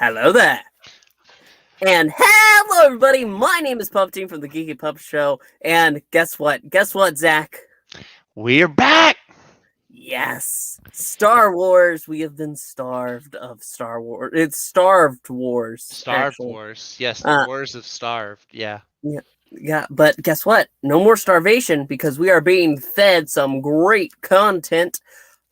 Hello there. And hello, everybody. My name is Puppetine from the Geeky Pup Show. And guess what? Guess what, Zach? We're back! Yes. Star Wars. We have been starved of Star Wars. It's Starved Wars. Starved actually. Wars. Yes, the Wars of Starved. Yeah. Yeah, but guess what? No more starvation because we are being fed some great content.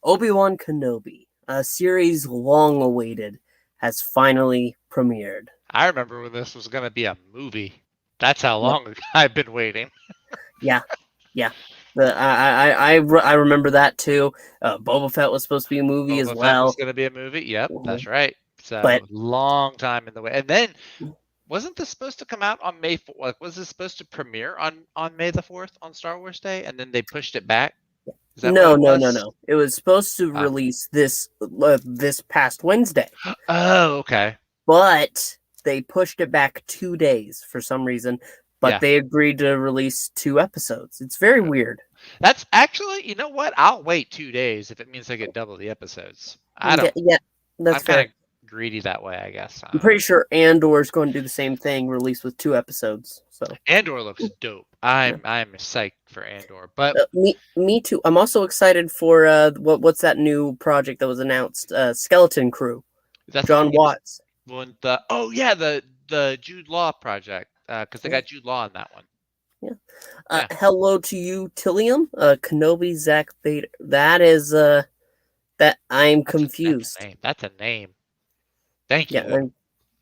Obi-Wan Kenobi, a series long awaited, has finally premiered. I remember when this was going to be a movie. That's how long I've been waiting. Yeah. I remember that too. Boba Fett was supposed to be a movie as Boba Fett well. was going to be a movie. Yep, that's right. So, But long time in the way. And then, wasn't this supposed to come out on May 4th? Like, was this supposed to premiere on May the 4th on Star Wars Day? And then they pushed it back? Is that no. was? It was supposed to release this past Wednesday. Oh, okay. But they pushed it back 2 days for some reason. But they agreed to release 2 episodes. It's very weird. That's actually, you know what? I'll wait 2 days if it means I get double the episodes. I don't. Yeah, that's fair. I'm kind of greedy that way, I guess. I'm pretty sure Andor is going to do the same thing, release with 2 episodes. So Andor looks dope. I'm psyched for Andor, but me too. I'm also excited for what's that new project that was announced? Skeleton Crew. That's John Watts. The Jude Law project, because they got Jude Law on that one. Yeah. Hello to you, Tillium. Kenobi, Zach Vader. That is that I'm confused. That's a name. Thank you. Yeah,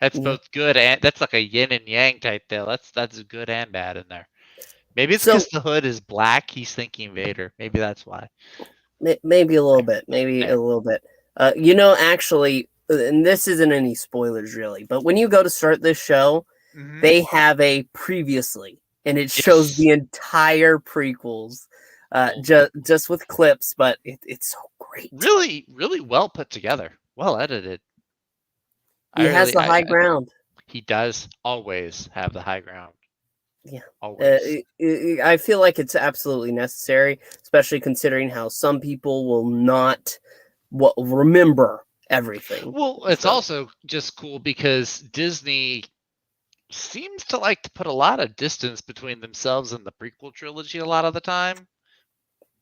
that's both good and that's like a yin and yang type deal. That's good and bad in there. Maybe it's because the hood is black. He's thinking Vader. Maybe that's why. Maybe a little bit. Maybe a little bit. Actually, and this isn't any spoilers really, but when you go to start this show, they have a previously, and it shows the entire prequels, just with clips. But it's so great. Really, really well put together. Well edited. He has the high ground. He does always have the high ground. Yeah. Always. I feel like it's absolutely necessary, especially considering how some people will not remember everything. Well, it's also just cool because Disney seems to like to put a lot of distance between themselves and the prequel trilogy a lot of the time.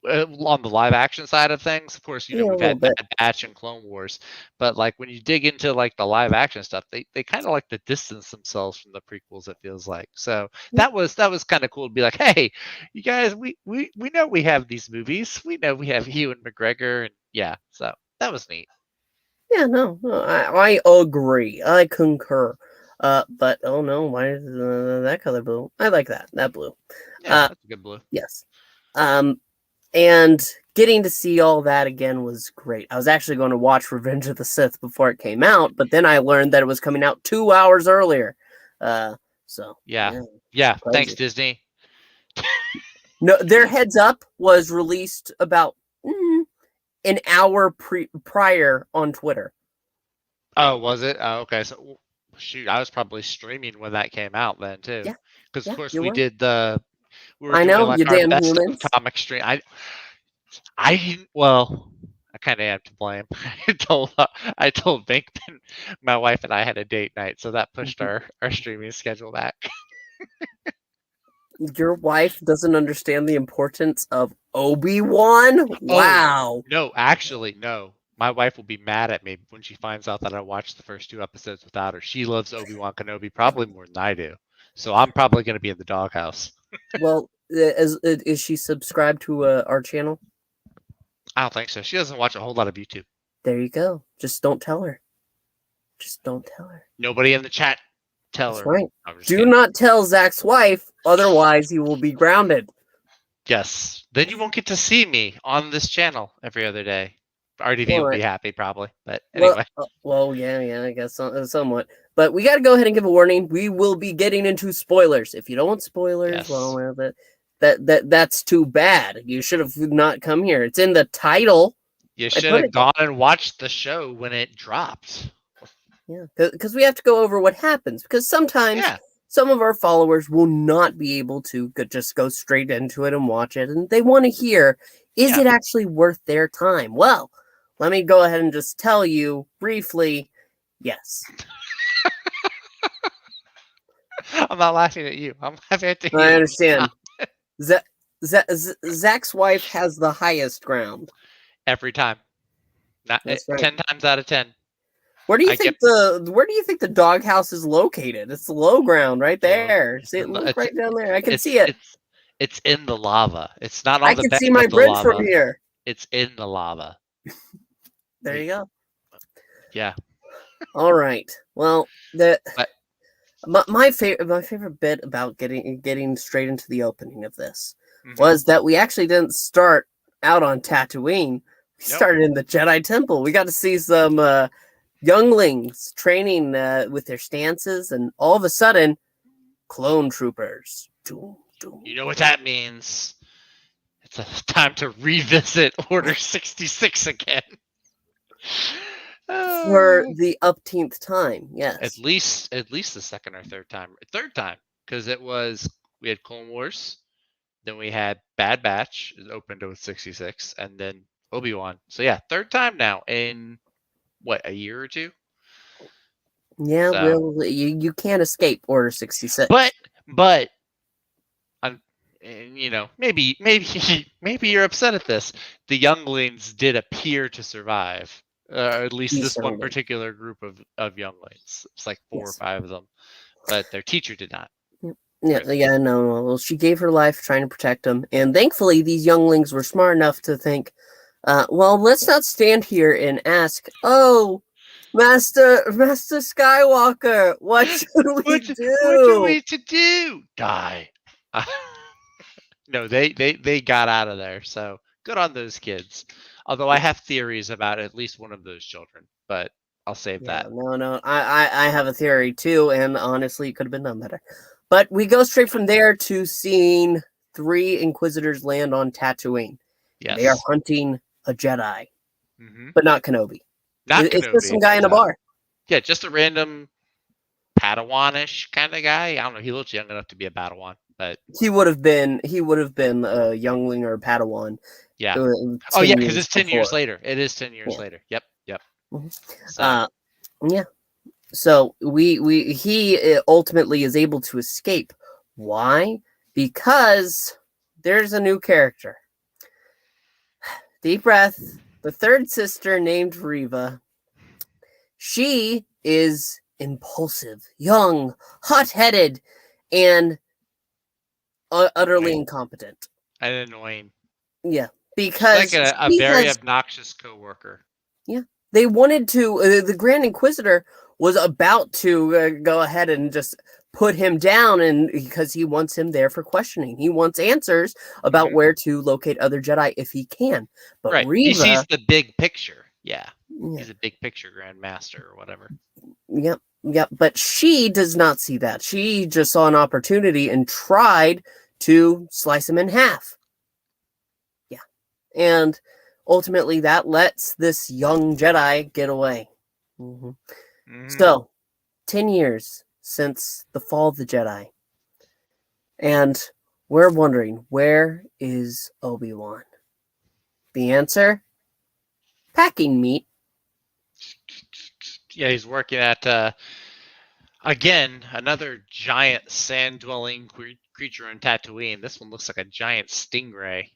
On the live action side of things, of course, we've had Bad Batch and Clone Wars, but like when you dig into like the live action stuff, they kind of like to distance themselves from the prequels. It feels like so that was kind of cool to be like, hey, you guys, we know we have these movies, we know we have Ewan McGregor, and so that was neat. Yeah, no, I agree, I concur. But oh no, why is that color blue? I like that blue. Yeah, that's a good blue. Yes. And getting to see all that again was great. I was actually going to watch Revenge of the Sith before it came out, but then I learned that it was coming out 2 hours earlier. So yeah. Thanks, Disney. No, their heads up was released about an hour prior on Twitter. Oh, was it? Oh, okay. So shoot, I was probably streaming when that came out then too. Yeah. Because of course we did the. I know, you damn humans. Comic stream. I kind of am to blame. I told Bankman my wife and I had a date night, so that pushed our streaming schedule back. Your wife doesn't understand the importance of Obi-Wan? Wow. No, actually, no. My wife will be mad at me when she finds out that I watched the first 2 episodes without her. She loves Obi-Wan Kenobi probably more than I do. So I'm probably going to be in the doghouse. Well, is she subscribed to our channel? I don't think so. She doesn't watch a whole lot of YouTube. There you go. Just don't tell her. Nobody in the chat tell That's her. Right. Do not tell Zach's wife, otherwise he will be grounded. Yes. Then you won't get to see me on this channel every other day. RDV will be happy probably, but anyway. Yeah, I guess somewhat. But we got to go ahead and give a warning. We will be getting into spoilers. If you don't want spoilers, that's too bad. You should have not come here. It's in the title. You should have gone and watched the show when it dropped. Yeah, because we have to go over what happens. Because sometimes some of our followers will not be able to just go straight into it and watch it, and they want to hear, is it actually worth their time? Well, let me go ahead and just tell you briefly, yes. I'm not laughing at you. I'm laughing at the I young understand. Tom. Zach's wife has the highest ground. Every time. Not That's right. 10 times out of 10. Where do you I get think the doghouse is located? It's the low ground right there. See it? Look right down there. I can see it. It's in the lava. It's not I on the can bed see my of the bridge from lava. here. It's in the lava. There you go. Yeah. All right. Well, But my favorite bit about getting straight into the opening of this mhm. was that we actually didn't start out on Tatooine. We Nope. started in the Jedi Temple. We got to see some younglings training with their stances, and all of a sudden, clone troopers. Doom, doom. You know what that means? It's time to revisit Order 66 again. For the upteenth time, yes. At least the second or third time. Third time, because we had Clone Wars, then we had Bad Batch, it opened with 66, and then Obi-Wan. So yeah, third time now in what, a year or two? Yeah, So, well, you can't escape Order 66. but I'm, you know, maybe you're upset at this. The younglings did appear to survive. At least this one particular group of younglings. It's like 4 or 5 of them, but their teacher did not. Yeah, no. Well, she gave her life trying to protect them, and thankfully, these younglings were smart enough to think, well, let's not stand here and ask, oh, Master Skywalker, what should we do? What are we to do? Die. No, they got out of there. So good on those kids. Although I have theories about at least one of those children, but I'll save that. No. I have a theory too, and honestly, it could have been done better. But we go straight from there to seeing 3 Inquisitors land on Tatooine. Yes. They are hunting a Jedi, mm-hmm. but not Kenobi. Not it's Kenobi. just some guy in a bar. Yeah, just a random Padawan-ish kind of guy. I don't know. He looks young enough to be a Padawan, but he would have been a youngling or a Padawan. Yeah. Oh yeah, because it's 10 years later. It is 10 years later. Yep. Mm-hmm. So. Yeah. So he ultimately is able to escape. Why? Because there's a new character. Deep breath. The third sister named Reva. She is impulsive, young, hot-headed, and utterly incompetent. And annoying. Yeah, because she's like a very obnoxious coworker. Yeah, they wanted to. The Grand Inquisitor was about to go ahead and just put him down, and because he wants him there for questioning, he wants answers about where to locate other Jedi if he can. But Reva, he sees the big picture. Yeah, he's a big picture Grand Master or whatever. Yep. But she does not see that. She just saw an opportunity and tried to slice him in half. Yeah, and ultimately that lets this young Jedi get away. So, 10 years since the fall of the Jedi. And we're wondering, where is Obi-Wan? The answer? Packing meat. Yeah, he's working at, again, another giant sand-dwelling creature on Tatooine. This one looks like a giant stingray.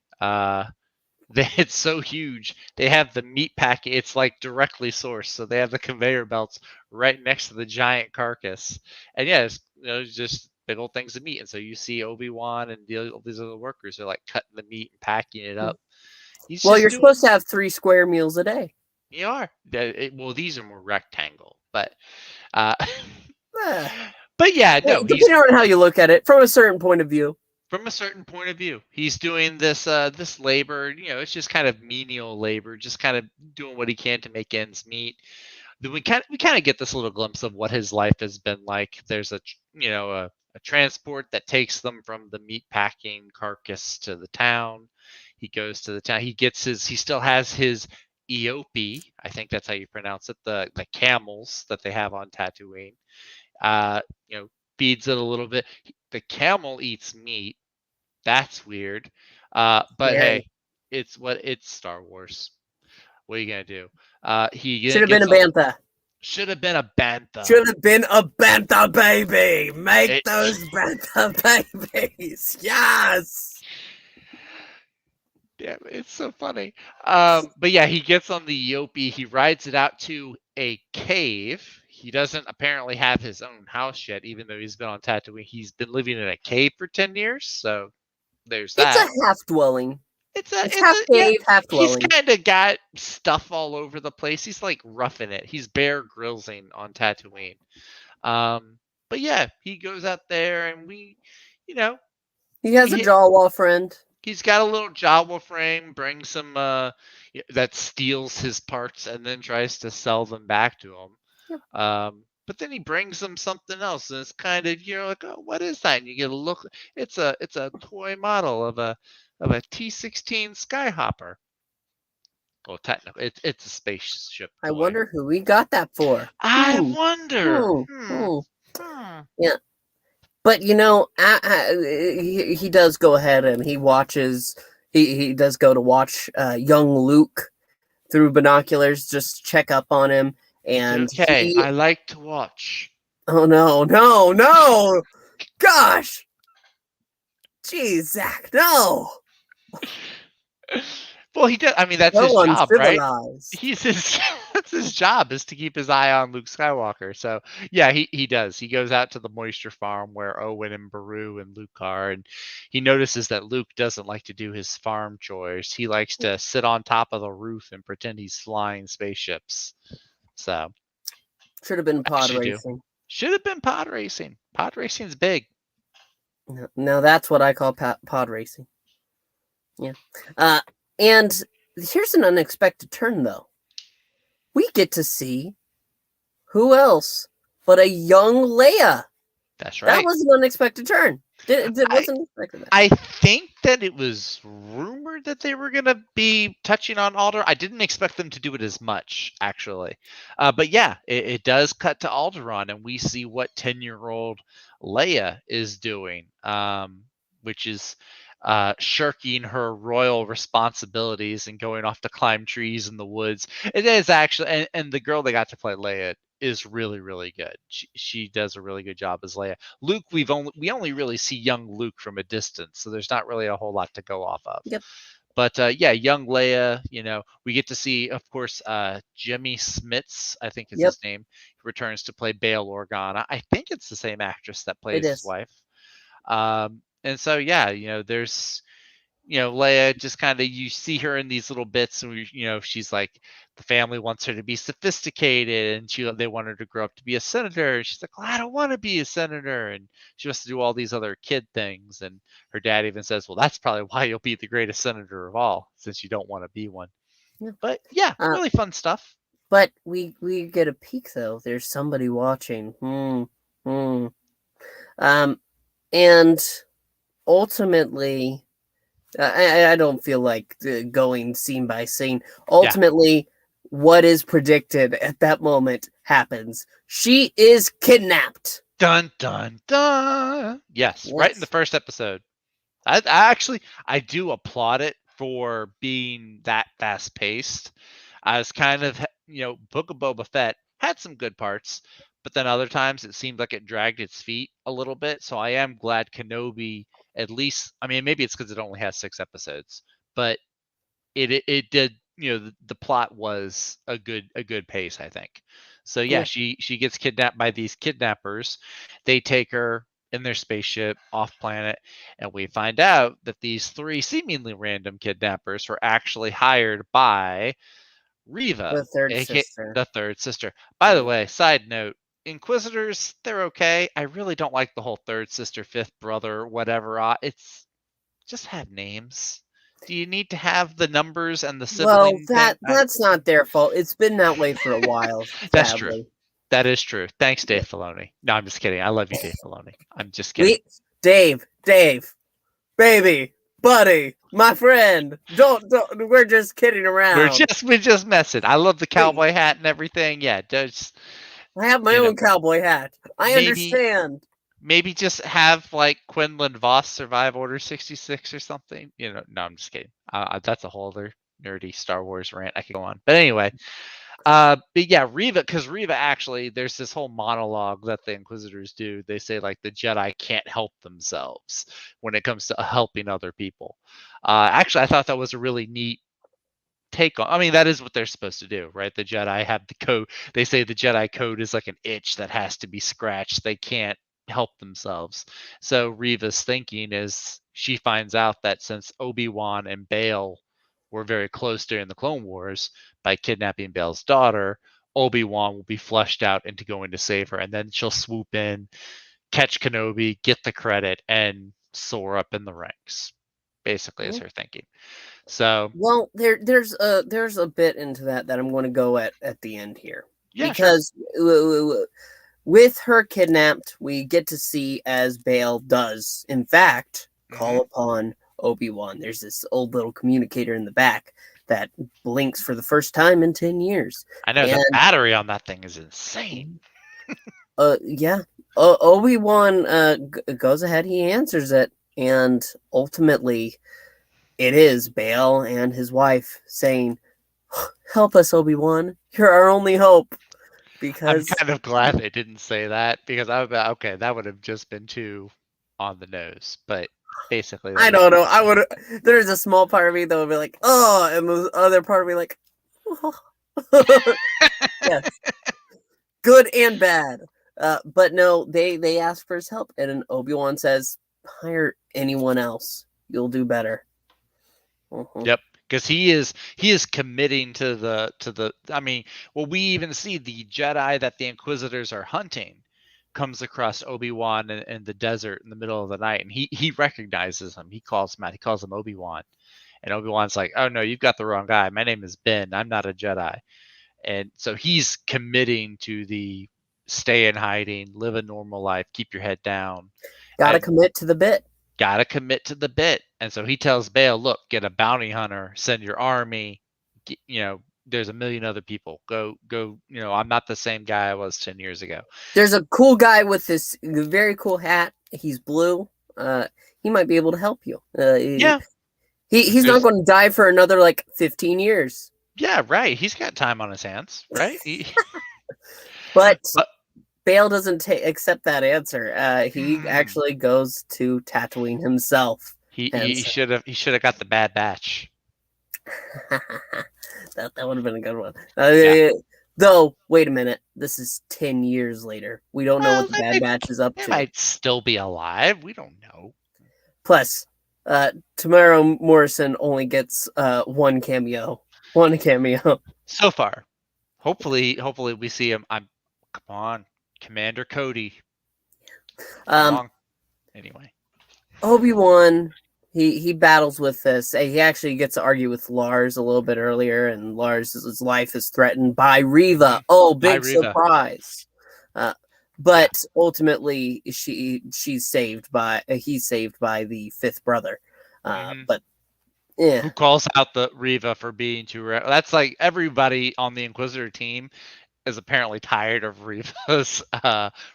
It's so huge. They have the meat packing. It's like directly sourced, so they have the conveyor belts right next to the giant carcass. And yeah, it's just big old things of meat. And so you see Obi-Wan and all these other workers are like cutting the meat and packing it up. You're supposed to have 3 square meals a day. You are. Well, these are more rectangle, but yeah, no. Depending on how you look at it, from a certain point of view. From a certain point of view, he's doing this this labor. It's just kind of menial labor, just kind of doing what he can to make ends meet. Then we kind of get this little glimpse of what his life has been like. There's a transport that takes them from the meat packing carcass to the town. He goes to the town. He still has his Eope. I think that's how you pronounce it. The camels that they have on Tatooine. Feeds it a little bit. The camel eats meat. That's weird. But hey, it's Star Wars. What are you gonna do? He should have been a bantha. Should have been a bantha. Should have been a bantha baby. Make It- those bantha babies. Yes. Damn, it's so funny. But yeah, he gets on the Yopi. He rides it out to a cave. He doesn't apparently have his own house yet, even though he's been on Tatooine. He's been living in a cave for 10 years, so there's It's that. a half dwelling. It's half yeah. cave, half He's dwelling. kind of got stuff all over the place. He's like roughing it. He's Bear Grillsing on Tatooine. But yeah, he goes out there, and we, you know, He has a Jawa friend. He's got a little Jawa frame, brings some that steals his parts and then tries to sell them back to him. Yep. But then he brings them something else, and it's kind of, you're like, oh, what is that? And you get a look. It's a toy model of a T-16 Skyhopper. Well, technically, it's a spaceship toy. I wonder who we got that for. I wonder. Yeah. But he does go ahead and he watches. He does go to watch young Luke through binoculars, just check up on him. And okay, I like to watch. Oh no! Gosh, jeez, Zach, no. Well, he does. I mean, that's his job, right? That's his job, is to keep his eye on Luke Skywalker. So yeah, he does. He goes out to the moisture farm where Owen and Beru and Luke are, and he notices that Luke doesn't like to do his farm chores. He likes to sit on top of the roof and pretend he's flying spaceships. So should have been pod racing. Should have been pod racing. Pod racing's big. Now that's what I call pod racing. Yeah. And here's an unexpected turn, though. We get to see who else but a young Leia. That's right. That was an unexpected turn. Wasn't expected that. I think that it was rumored that they were going to be touching on Alderaan. I didn't expect them to do it as much, actually. But yeah, it does cut to Alderaan, and we see what 10-year-old Leia is doing, which is shirking her royal responsibilities and going off to climb trees in the woods. It is actually, and the girl they got to play Leia is really, really good. She does a really good job as Leia. Luke, we only really see young Luke from a distance, so there's not really a whole lot to go off of. Yep. But yeah, young Leia, we get to see, of course, Jimmy Smits, I think is his name, returns to play Bail Organa. I think it's the same actress that plays his wife. And so, yeah, there's, Leia just kind of, you see her in these little bits, and she's like, the family wants her to be sophisticated, and they want her to grow up to be a senator. And she's like, well, I don't want to be a senator, and she wants to do all these other kid things. And her dad even says, well, that's probably why you'll be the greatest senator of all, since you don't want to be one. Yeah. But yeah, really fun stuff. But we get a peek, though. There's somebody watching. And ultimately, I don't feel like going scene by scene. Ultimately, what is predicted at that moment happens. She is kidnapped. Dun, dun, dun. Yes, right in the first episode. I do applaud it for being that fast paced. I was kind of, Book of Boba Fett had some good parts, but then other times it seemed like it dragged its feet a little bit. So I am glad Kenobi, at least, I mean, maybe it's because it only has 6 episodes, but it did, the plot was a good pace, I think. So yeah, she gets kidnapped by these kidnappers. They take her in their spaceship off planet, and we find out that these 3 seemingly random kidnappers were actually hired by Reva, the third sister. The third sister. By the way, side note, Inquisitors, they're okay. I really don't like the whole third sister, fifth brother, whatever. It's just have names. Do you need to have the numbers and the siblings? Well, that's not their fault. It's been that way for a while. That's true. That is true. Thanks, Dave Filoni. No, I'm just kidding. I love you, Dave Filoni. I'm just kidding. Dave, baby, buddy, my friend. Don't. We're just kidding around. We're just messing. I love the cowboy hat and everything. Yeah, I have my own cowboy hat. I understand. Maybe just have like Quinlan Voss survive Order 66 or something. No, I'm just kidding. That's a whole other nerdy Star Wars rant. I could go on. But anyway, But yeah, because Reva actually, there's this whole monologue that the Inquisitors do. They say like the Jedi can't help themselves when it comes to helping other people. Actually, I thought that was a really neat take on. I mean, that is what they're supposed to do, right? The Jedi have the code. They say the Jedi code is like an itch that has to be scratched. They can't help themselves. So Reva's thinking is she finds out that since Obi-Wan and Bail were very close during the Clone Wars by kidnapping Bail's daughter, Obi-Wan will be flushed out into going to save her, and then she'll swoop in, catch Kenobi, get the credit, and soar up in the ranks. Basically, is her thinking. So, well, there's a bit into that I'm going to go at the end here. Yeah, because with her kidnapped, we get to see as Bail does, in fact, call upon Obi-Wan. There's this old little communicator in the back that blinks for the first time in 10 years. I know the battery on that thing is insane. Yeah. Obi-Wan goes ahead, he answers it, and ultimately it is Bail and his wife saying, "Help us, Obi-Wan. You're our only hope." Because I'm kind of glad they didn't say that, because I would be okay, that would have just been too on the nose. But basically, I don't know. I would. There's a small part of me that would be like, "Oh," and the other part of me like, "Oh." Yes, good and bad. But no, they ask for his help, and Obi-Wan says, "Hire anyone else. You'll do better." Yep, because he is committing to the. I mean, well, we even see the Jedi that the Inquisitors are hunting comes across Obi-Wan in the desert in the middle of the night, and he recognizes him. He calls him out. He calls him Obi-Wan, and Obi-Wan's like, "Oh no, you've got the wrong guy. My name is Ben. I'm not a Jedi." And so he's committing to the stay in hiding, live a normal life, keep your head down. Gotta commit to the bit. Gotta commit to the bit. And so he tells Bail, look, get a bounty hunter, send your army, there's a million other people. Go, I'm not the same guy I was 10 years ago. There's a cool guy with this very cool hat. He's blue. He might be able to help you. Yeah. He's not going to die for another 15 years. Yeah, right. He's got time on his hands, right? but Bail doesn't accept that answer. He actually goes to Tatooine himself. He should have got the Bad Batch. that would have been a good one. Though, wait a minute. This is 10 years later. We don't know what the Bad Batch is up to. They might still be alive. We don't know. Plus, Tamara Morrison only gets one cameo. So far. Hopefully we see him. Come on, Commander Cody. Anyway. Obi-Wan, he battles with this. He actually gets to argue with Lars a little bit earlier, and Lars' life is threatened by Reva. Oh, big surprise! But ultimately, he's saved by the fifth brother. But yeah, who calls out the Reva for being too rare? That's like everybody on the Inquisitor team is apparently tired of Reva's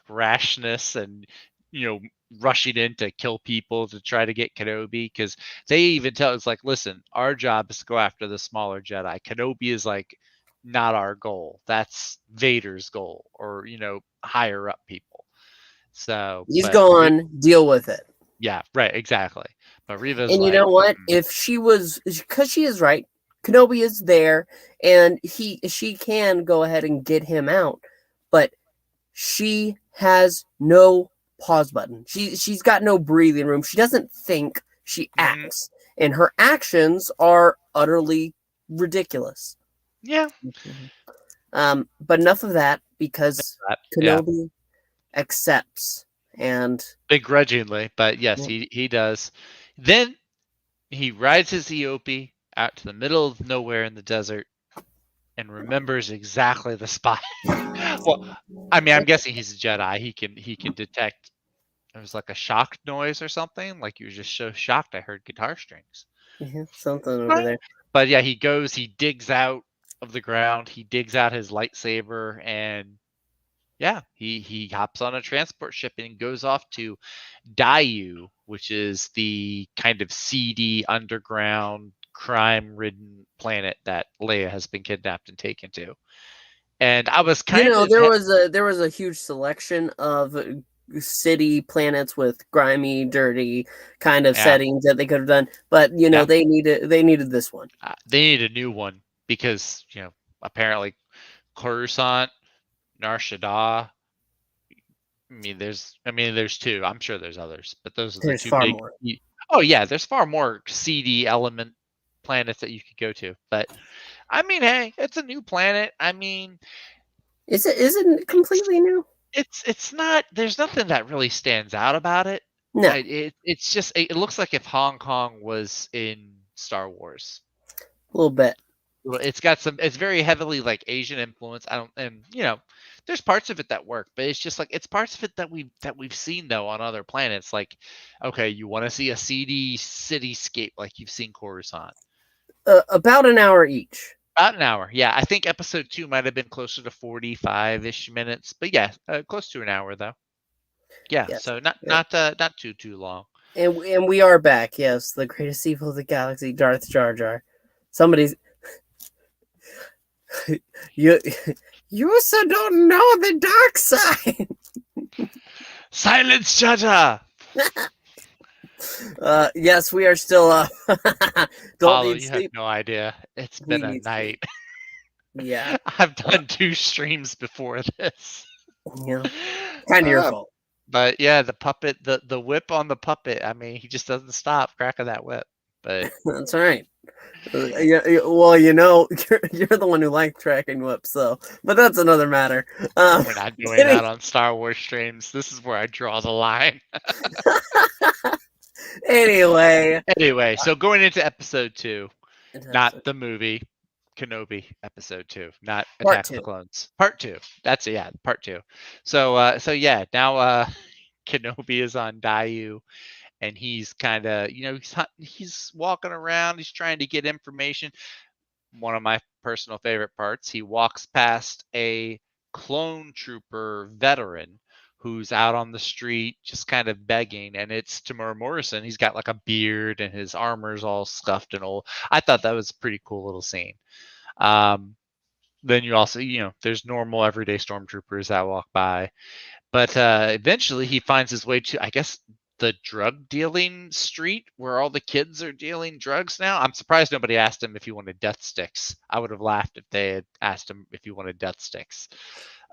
rashness and rushing in to kill people to try to get Kenobi, because they even tell it's like, listen, our job is to go after the smaller Jedi. Kenobi is like not our goal. That's Vader's goal, or higher up people. So he's gone. Deal with it. Yeah, right, exactly. But Reva's and you know what? If she was, because she is right, Kenobi is there, and she can go ahead and get him out, but she has no pause button. She's got no breathing room. She doesn't think, she acts, and her actions are utterly ridiculous. Yeah. But enough of that, because Kenobi accepts, and begrudgingly, but yes, he does. Then he rides his Eopie out to the middle of nowhere in the desert and remembers exactly the spot. Well, I mean, I'm guessing he's a Jedi. He can detect. It was like a shock noise or something. Like you were just so shocked. I heard guitar strings. Something over there. But yeah, he digs out of the ground. He digs out his lightsaber, and yeah, he hops on a transport ship and goes off to Dayu, which is the kind of seedy, underground, crime-ridden planet that Leia has been kidnapped and taken to. And I was You kind know, of there was a huge selection of city planets with grimy, dirty kind of yeah. settings that they could have done, but you know, Yeah. they needed this one. They need a new one because apparently Coruscant, Nar Shaddaa. There's two. I'm sure there's others, but those are the There's two far big. more. Oh yeah, there's far more seedy element planets that you could go to. But hey, it's a new planet. Is it completely new? It's not. There's nothing that really stands out about it. No, It's just it looks like if Hong Kong was in Star Wars. a little bit. Well, it's got some. It's very heavily like Asian influence. I don't, and there's parts of it that work, but it's just like it's parts of it that we've seen though on other planets. Like, okay, you want to see a seedy cityscape like you've seen Coruscant. About an hour each. About an hour, yeah. I think episode 2 might have been closer to 45-ish minutes, but yeah, close to an hour though. Yeah, Yes. so not Yeah. not too long. And we are back. Yes, the greatest evil of the galaxy, Darth Jar Jar. Somebody's you you also don't know the dark side. Silence, Jaja! Yes, we are still don't Paulo, need you have sleep. no idea. It's We been a need sleep. night. Yeah. I've done 2 streams before this. Yeah. Kind of your fault. But yeah, the puppet, the whip on the puppet. He just doesn't stop cracking that whip. But That's right. Yeah, well, you're the one who liked tracking whips, so but that's another matter. we're not doing that on Star Wars streams. This is where I draw the line. Anyway, So going into episode 2, not episode the movie, Kenobi episode 2, not part Attack of the 2. Clones. Part 2. That's it, yeah, part 2. So yeah, now Kenobi is on Dayu, and he's kind of, he's walking around, he's trying to get information. One of my personal favorite parts, he walks past a clone trooper veteran who's out on the street just kind of begging, and it's Tamura Morrison. He's got like a beard and his armor's all scuffed and old. I thought that was a pretty cool little scene. Then you also, there's normal everyday stormtroopers that walk by, but eventually he finds his way to, I guess, the drug dealing street where all the kids are dealing drugs now. I'm surprised nobody asked him if he wanted death sticks. I would have laughed if they had asked him if he wanted death sticks.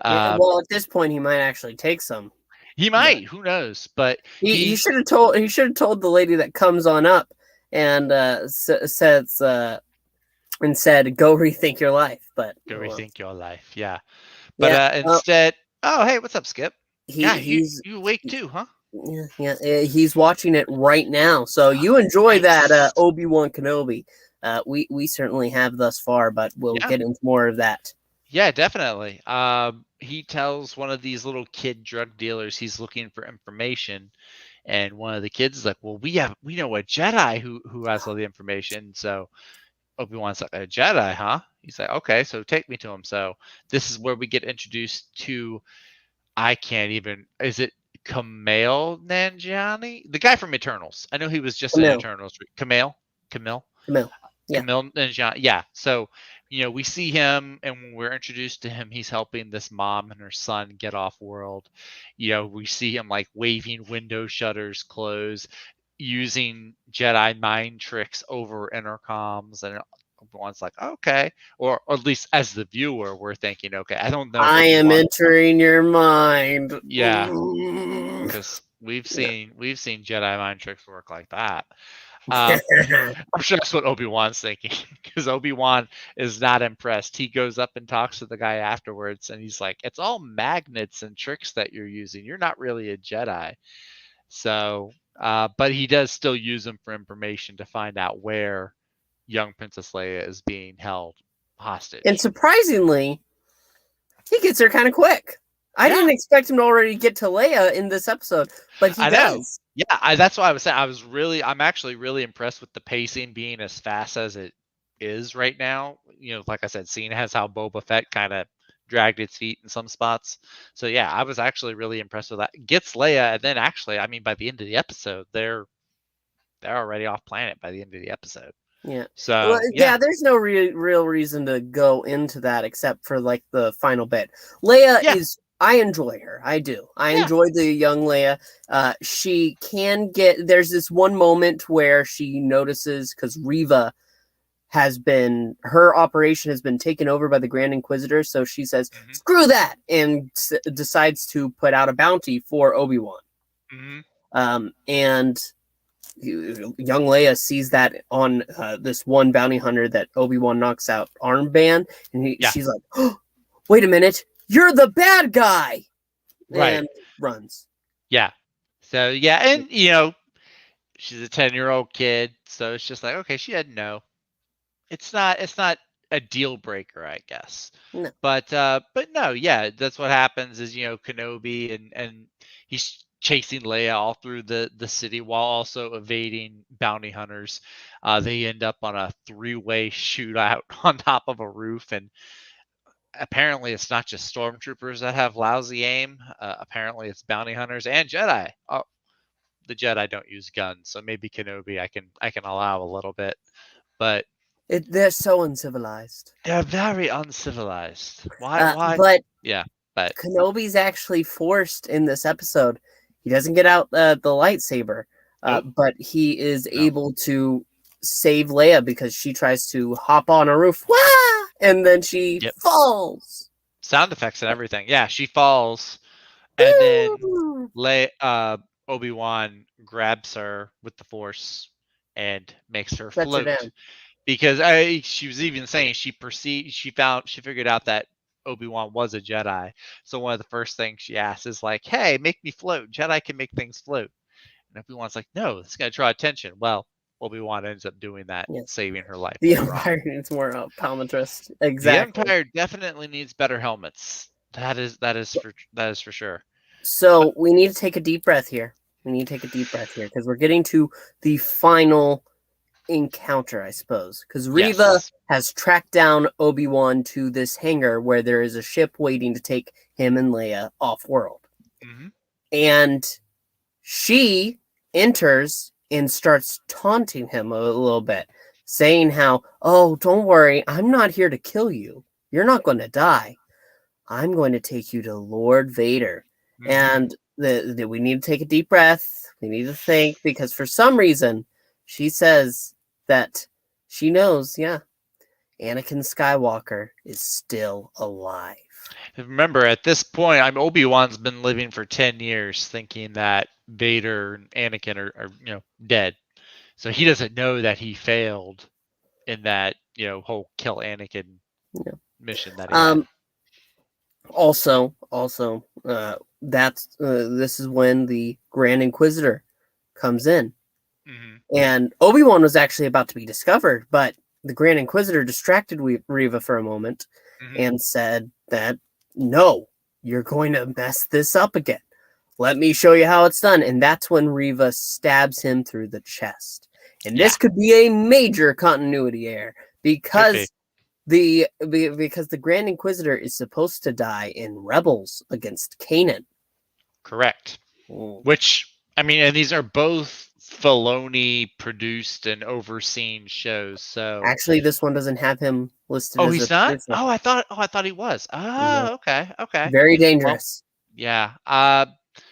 Well, at this point, he might actually take some. He might. Who knows? But he should have told the lady that comes on up and says and said, "Go rethink your life." But go rethink your life. Yeah. But But instead, oh hey, what's up, Skip? He's you awake too, huh? Yeah, he's watching it right now. So you enjoy that Obi-Wan Kenobi. We certainly have thus far, but we'll get into more of that. Yeah, definitely. He tells one of these little kid drug dealers he's looking for information, and one of the kids is like, "Well, we know a Jedi who has all the information." So Obi-Wan's like, "A Jedi, huh?" He's like, "Okay, so take me to him." So this is where we get introduced to, I can't even, is it Kumail Nanjiani? The guy from Eternals. I know he was just in Eternals. Kumail? Yeah. Kumail Nanjiani. Yeah. So, we see him, and when we're introduced to him, he's helping this mom and her son get off world. We see him like waving window shutters close, using Jedi mind tricks over intercoms, and everyone's like, okay, or at least as the viewer, we're thinking, okay, I don't know. I am entering your mind. Yeah, because we've seen Jedi mind tricks work like that. I'm sure that's what Obi-Wan's thinking, because Obi-Wan is not impressed. He goes up and talks to the guy afterwards, and he's like, "It's all magnets and tricks that you're using. You're not really a Jedi." So, but he does still use them for information to find out where young Princess Leia is being held hostage. And surprisingly, he gets there kind of quick. I didn't expect him to already get to Leia in this episode, but he does. Yeah, that's why I was saying I'm actually really impressed with the pacing being as fast as it is right now. Like I said, seeing as how Boba Fett kind of dragged its feet in some spots. So yeah, I was actually really impressed with that. Gets Leia, and then actually, by the end of the episode, they're already off planet by the end of the episode. Yeah. Well, So yeah, there's no real reason to go into that except for like the final bit. Leia yeah, is I enjoy her. I do. I yeah. enjoy the young Leia. She can get there's this one moment where she notices cuz Reva her operation has been taken over by the Grand Inquisitor, so she says, Mm-hmm. "Screw that," and decides to put out a bounty for Obi-Wan. Mm-hmm. And young Leia sees that on this one bounty hunter that Obi-Wan knocks out armband, and Yeah. she's like, oh, "Wait a minute, you're the bad guy!" Right. and runs. Yeah. So yeah, and she's a 10-year-old kid, so it's just like, okay, she didn't know. It's not a deal breaker, I guess. No. But no, yeah, that's what happens is Kenobi and he's chasing Leia all through the city while also evading bounty hunters. They end up on a 3-way shootout on top of a roof, and apparently it's not just stormtroopers that have lousy aim. Apparently it's bounty hunters and Jedi. Oh, the Jedi don't use guns, so maybe Kenobi I can allow a little bit, but They're so uncivilized. they're very uncivilized. Why? But Yeah, but Kenobi's actually forced in this episode. He doesn't get out the lightsaber, nope, but he is no. able to save Leia because she tries to hop on a roof, Wah! And then she Yep. falls. Sound effects and everything. Yeah, she falls, and then Obi-Wan grabs her with the Force and makes her Sets her float. down. Because she was even saying she figured out that Obi-Wan was a Jedi. So one of the first things she asks is like, "Hey, make me float. Jedi can make things float." And Obi-Wan's like, "No, it's gonna draw attention." Well, Obi-Wan ends up doing that, Yeah. saving her life The later Empire on. needs more optometrists. The Exactly. Empire definitely needs better helmets. That is for sure. So we need to take a deep breath here. Because we're getting to the final encounter, I suppose. Because Reva Yes. has tracked down Obi-Wan to this hangar where there is a ship waiting to take him and Leia off-world. Mm-hmm. And she enters and starts taunting him a little bit, saying how, "Oh, don't worry, I'm not here to kill you. You're not going to die. I'm going to take you to Lord Vader." Mm-hmm. And we need to take a deep breath. We need to think because for some reason she says that she knows, yeah, Anakin Skywalker is still alive. Remember, at this point, Obi-Wan's been living for 10 years thinking that Vader and Anakin are dead. So he doesn't know that he failed in that, whole kill Anakin mission that he had. Also, this is when the Grand Inquisitor comes in. Mm-hmm. And Obi-Wan was actually about to be discovered, but the Grand Inquisitor distracted Reva for a moment and said that, "No, you're going to mess this up again. Let me show you how it's done." And that's when Reva stabs him through the chest. And this could be a major continuity error because because the Grand Inquisitor is supposed to die in Rebels against Kanan. Correct. Which, and these are both Filoni produced and overseen shows. So actually, this one doesn't have him listed. Oh, as he's a not? producer. Oh, I thought he was. Oh, okay. Very Well, dangerous. yeah.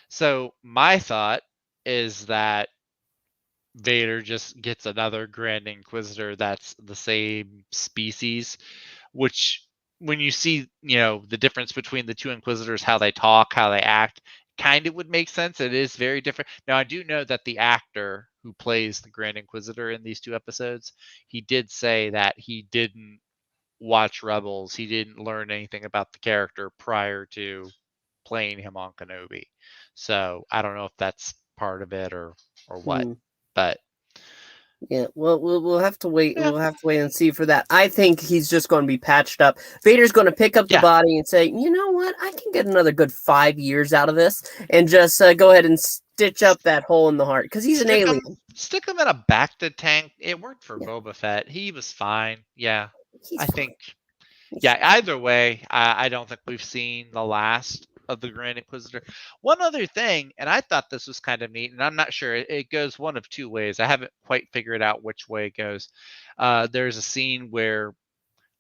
So my thought is that Vader just gets another Grand Inquisitor that's the same species, which when you see, the difference between the two Inquisitors, how they talk, how they act, kind of would make sense. It is very different. Now, I do know that the actor who plays the Grand Inquisitor in these two episodes, he did say that he didn't watch Rebels. He didn't learn anything about the character prior to playing him on Kenobi. So I don't know if that's part of it or what. But yeah, well, we'll have to wait. yeah. We'll have to wait and see for that. I think he's just going to be patched up. Vader's going to pick up the body and say, "You know what? I can get another good 5 years out of this," and just go ahead and stitch up that hole in the heart because he's an alien. Stick him in a bacta tank. It worked for Boba Fett. He was fine. Yeah, I think. Yeah, either way, I don't think we've seen the last of the Grand Inquisitor. One other thing, and I thought this was kind of neat, and I'm not sure. It goes one of two ways. I haven't quite figured out which way it goes. There's a scene where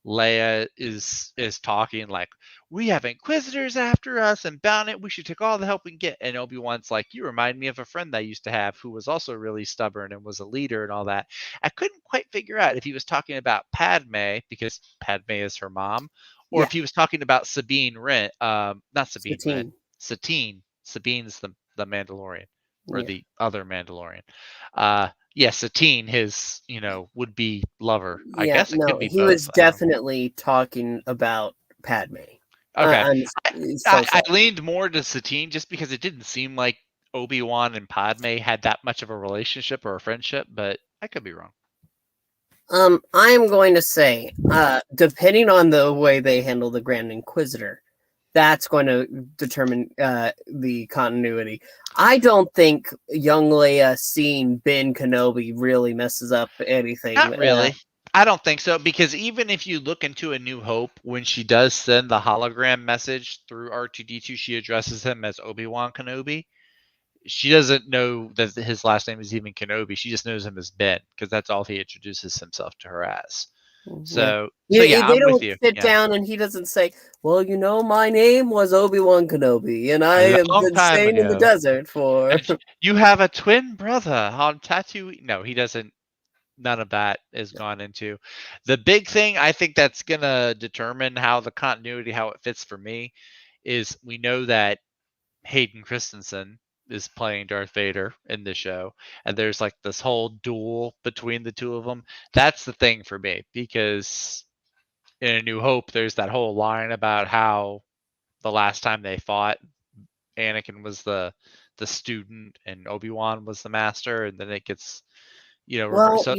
Leia is talking like, we have Inquisitors after us and bound it. We should take all the help we can get. And Obi-Wan's like, you remind me of a friend I used to have who was also really stubborn and was a leader and all that. I couldn't quite figure out if he was talking about Padme, because Padme is her mom, or if he was talking about Sabine Wren. Not Sabine Wren. Satine. Sabine's the Mandalorian, or the other Mandalorian. Satine, his would be lover. I guess it could be he both. was definitely talking about Padme. Okay, I leaned more to Satine just because it didn't seem like Obi-Wan and Padme had that much of a relationship or a friendship, but I could be wrong. I am going to say, depending on the way they handle the Grand Inquisitor, that's going to determine the continuity. I don't think young Leia seeing Ben Kenobi really messes up anything. Not really. I don't think so, because even if you look into A New Hope, when she does send the hologram message through R2-D2, she addresses him as Obi-Wan Kenobi. She doesn't know that his last name is even Kenobi. She just knows him as Ben, because that's all he introduces himself to her as. So they I'm don't with you. sit down and he doesn't say, well, my name was Obi-Wan Kenobi, and I have been staying in the desert for... You have a twin brother on Tatooine. No, he doesn't. None of that is gone into. The big thing I think that's going to determine how the continuity, how it fits for me, is we know that Hayden Christensen is playing Darth Vader in the show, and there's like this whole duel between the two of them. That's the thing for me, because in A New Hope, there's that whole line about how the last time they fought, Anakin was the student and Obi-Wan was the master, and then it gets Well, so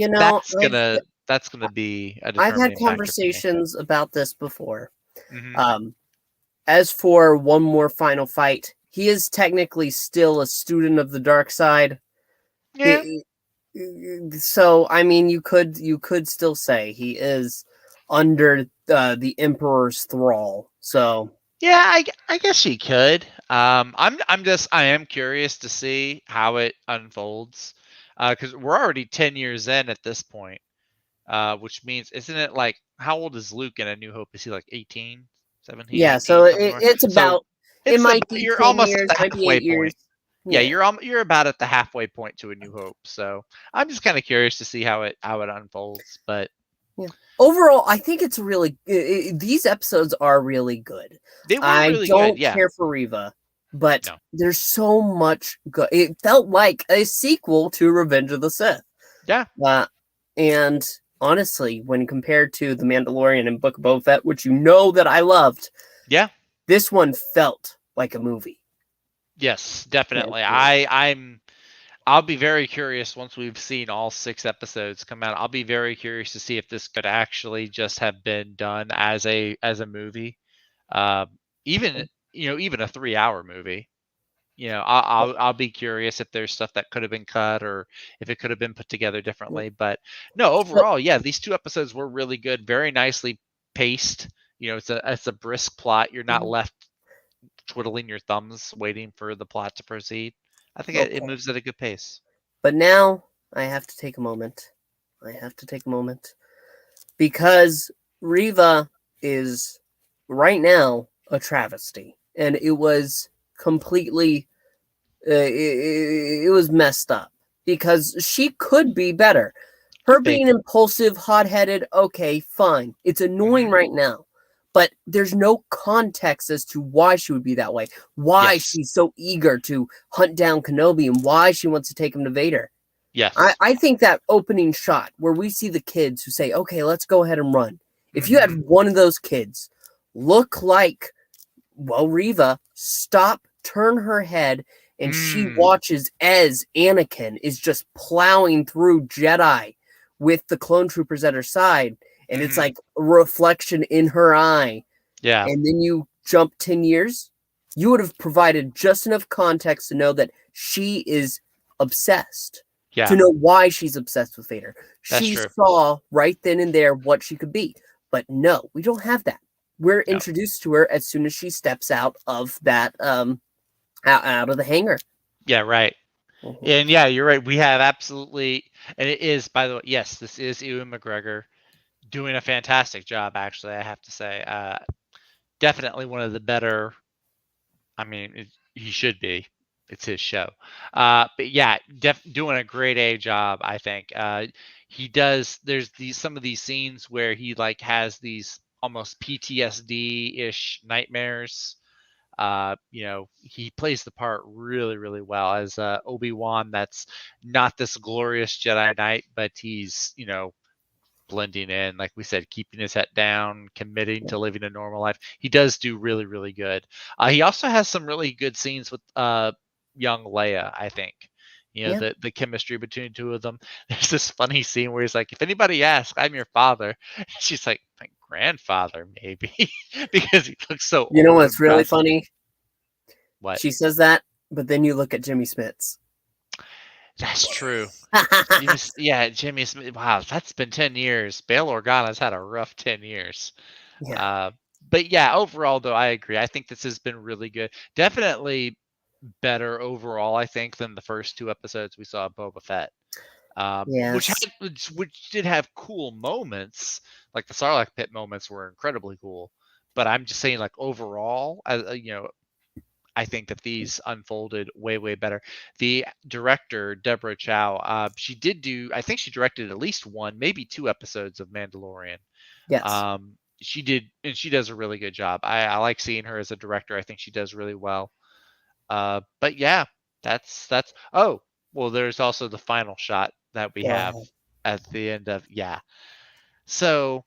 that's gonna be a determining I've had factor conversations about this before. Mm-hmm. As for one more final fight, he is technically still a student of the dark side. Yeah. So I mean, you could still say he is under the Emperor's thrall. So yeah, I guess he could. I am curious to see how it unfolds, because we're already 10 years in at this point, which means, isn't it like, how old is Luke in A New Hope? Is he like 18, 17? Yeah, 18, so it's about. It might be you're 10 almost years, at the might be 8 halfway years. point. Yeah, you're about at the halfway point to A New Hope. So I'm just kind of curious to see how it unfolds. But overall, I think it's really these episodes are really good. They were really good. I don't good, yeah. care for Reva, but there's so much good. It felt like a sequel to Revenge of the Sith. Yeah. And honestly, when compared to The Mandalorian and Book of Boba Fett, which that I loved, this one felt like a movie. Yes, definitely. I'll be very curious once we've seen all 6 episodes come out. I'll be very curious to see if this could actually just have been done as a movie, even a 3-hour movie. I'll be curious if there's stuff that could have been cut or if it could have been put together differently. But no, overall, these 2 episodes were really good, very nicely paced. It's a brisk plot. You're not left twiddling your thumbs waiting for the plot to proceed. I think it moves at a good pace. But now I have to take a moment. Because Reva is right now a travesty, and it was completely it was messed up, because she could be better. Her being impulsive, hot-headed, okay, fine. It's annoying right now, but there's no context as to why she would be that way, why she's so eager to hunt down Kenobi, and why she wants to take him to Vader. Yes. I think that opening shot where we see the kids who say, okay, let's go ahead and run. If you had one of those kids look like, Reva, stop, turn her head, and she watches as Anakin is just plowing through Jedi with the clone troopers at her side, and it's like a reflection in her eye. Yeah. And then you jump 10 years, you would have provided just enough context to know that she is obsessed. Yeah. To know why she's obsessed with Vader. That's She true. saw right then and there what she could be. But no, we don't have that. we're introduced to her as soon as she steps out of that out of the hangar. Yeah, right. Mm-hmm. And yeah, you're right. We have absolutely, and it is, by the way, yes, this is Ewan McGregor doing a fantastic job. Actually, I have to say, definitely one of the better. I mean, he should be. It's his show. But yeah, doing a grade A job, I think. He does. There's some of these scenes where he like has these almost PTSD-ish nightmares. He plays the part really, really well as Obi-Wan. That's not this glorious Jedi Knight, but he's, blending in, like we said, keeping his head down, committing to living a normal life. He does do really, really good. He also has some really good scenes with young Leia, I think. The chemistry between the two of them. There's this funny scene where he's like, if anybody asks, I'm your father. She's like, my grandfather, maybe. Because he looks so old. You know what's really funny? What? She says that, but then you look at Jimmy Smits. That's true. Jimmy Smith. Wow, that's been 10 years. Bail Organa's had a rough 10 years. Yeah. But yeah, overall, though, I agree. I think this has been really good. Definitely better overall, I think, than the first 2 episodes we saw of Boba Fett. Which did have cool moments. Like the Sarlacc pit moments were incredibly cool. But I'm just saying, like, overall, I think that these unfolded way, way better. The director, Deborah Chow, I think she directed at least 1, maybe 2 episodes of Mandalorian. Yes. She did, and she does a really good job. I like seeing her as a director. I think she does really well. But yeah, that's. Oh, well, there's also the final shot that we have at the end of, So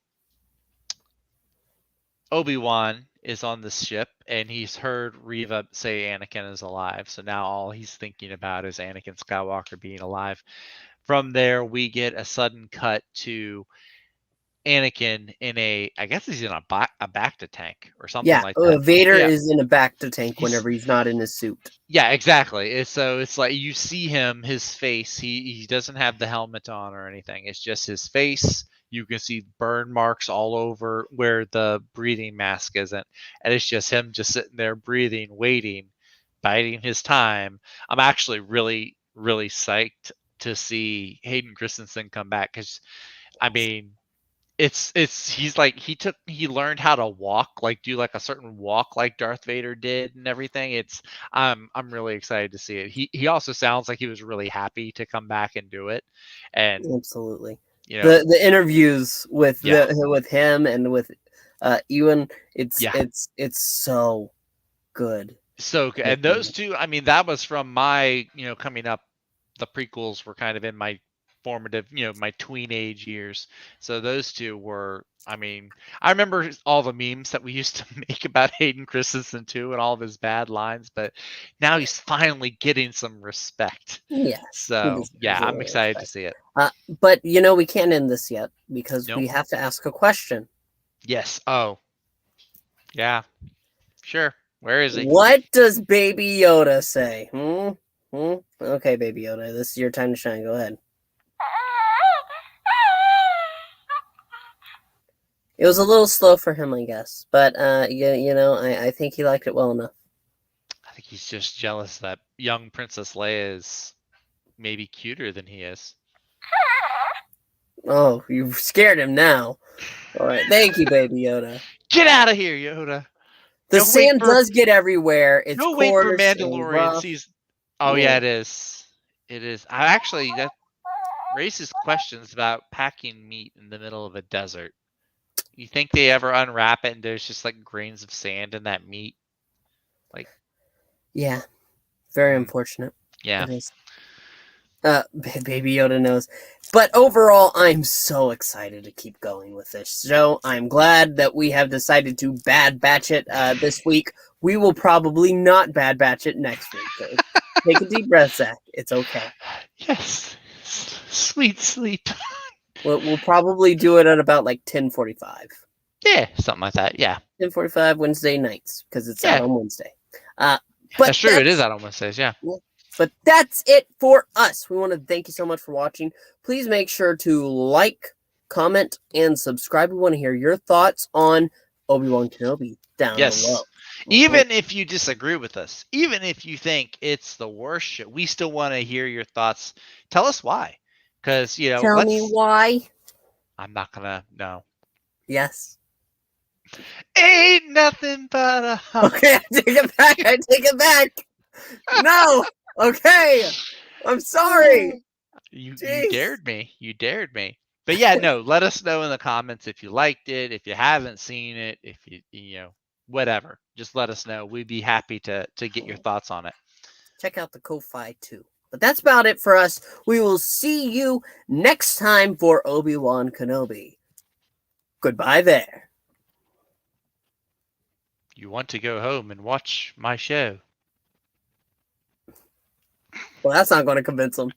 Obi-Wan is on this ship, and he's heard Reva say Anakin is alive. So now all he's thinking about is Anakin Skywalker being alive. From there, we get a sudden cut to Anakin I guess he's in a Bacta tank or something like that. Vader is in a Bacta tank whenever he's not in his suit. Yeah, exactly. So it's like you see him, his face. He doesn't have the helmet on or anything. It's just his face. You can see burn marks all over where the breathing mask isn't. And it's just him just sitting there breathing, waiting, biding his time. I'm actually really, really psyched to see Hayden Christensen come back because, I mean, he's like he learned how to walk, like do like a certain walk like Darth Vader did and everything. I'm really excited to see it. He also sounds like he was really happy to come back and do it. And absolutely. The interviews with with him and with Ewan, it's so good. So good. And those two, I mean, that was from my, coming up, the prequels were kind of in my formative, my tween age years. So those two were, I mean, I remember all the memes that we used to make about Hayden Christensen too and all of his bad lines, but now he's finally getting some respect. Yes. So I'm excited to see it. But we can't end this yet because we have to ask a question. Yes. Oh. Yeah. Sure. Where is he? What does Baby Yoda say? Okay, Baby Yoda, this is your time to shine. Go ahead. It was a little slow for him, I guess, but I think he liked it well enough. I think he's just jealous that young Princess Leia is maybe cuter than he is. Oh, you've scared him now. All right, thank you, Baby Yoda. Get out of here, Yoda. The sand does get everywhere. It's no wait for Mandalorian season. Oh yeah, it is. It is. That raises questions about packing meat in the middle of a desert. You think they ever unwrap it and there's just like grains of sand in that meat? Like, yeah, very unfortunate. Yeah. It is. Baby Yoda knows. But overall, I'm so excited to keep going with this show. I'm glad that we have decided to Bad Batch it this week. We will probably not Bad Batch it next week. Take a deep breath, Zach. It's okay. Yes. Sweet sleep. We'll probably do it at about like 10:45. Yeah, something like that. Yeah. 10:45 Wednesday nights because it's out on Wednesday. But that's true. It is out on Wednesdays. Yeah. But that's it for us. We want to thank you so much for watching. Please make sure to like, comment, and subscribe. We want to hear your thoughts on Obi-Wan Kenobi down below. Even if you disagree with us, even if you think it's the worst show, we still want to hear your thoughts. Tell us why. Because, Tell me why. I'm not going to, no. Yes. Ain't nothing but a... Okay, I take it back. No. Okay. I'm sorry. You dared me. But yeah, no, let us know in the comments if you liked it, if you haven't seen it, if you whatever. Just let us know. We'd be happy to get your thoughts on it. Check out the Ko-Fi too. But that's about it for us. We will see you next time for Obi-Wan Kenobi. Goodbye there. You want to go home and watch my show? Well, that's not going to convince them.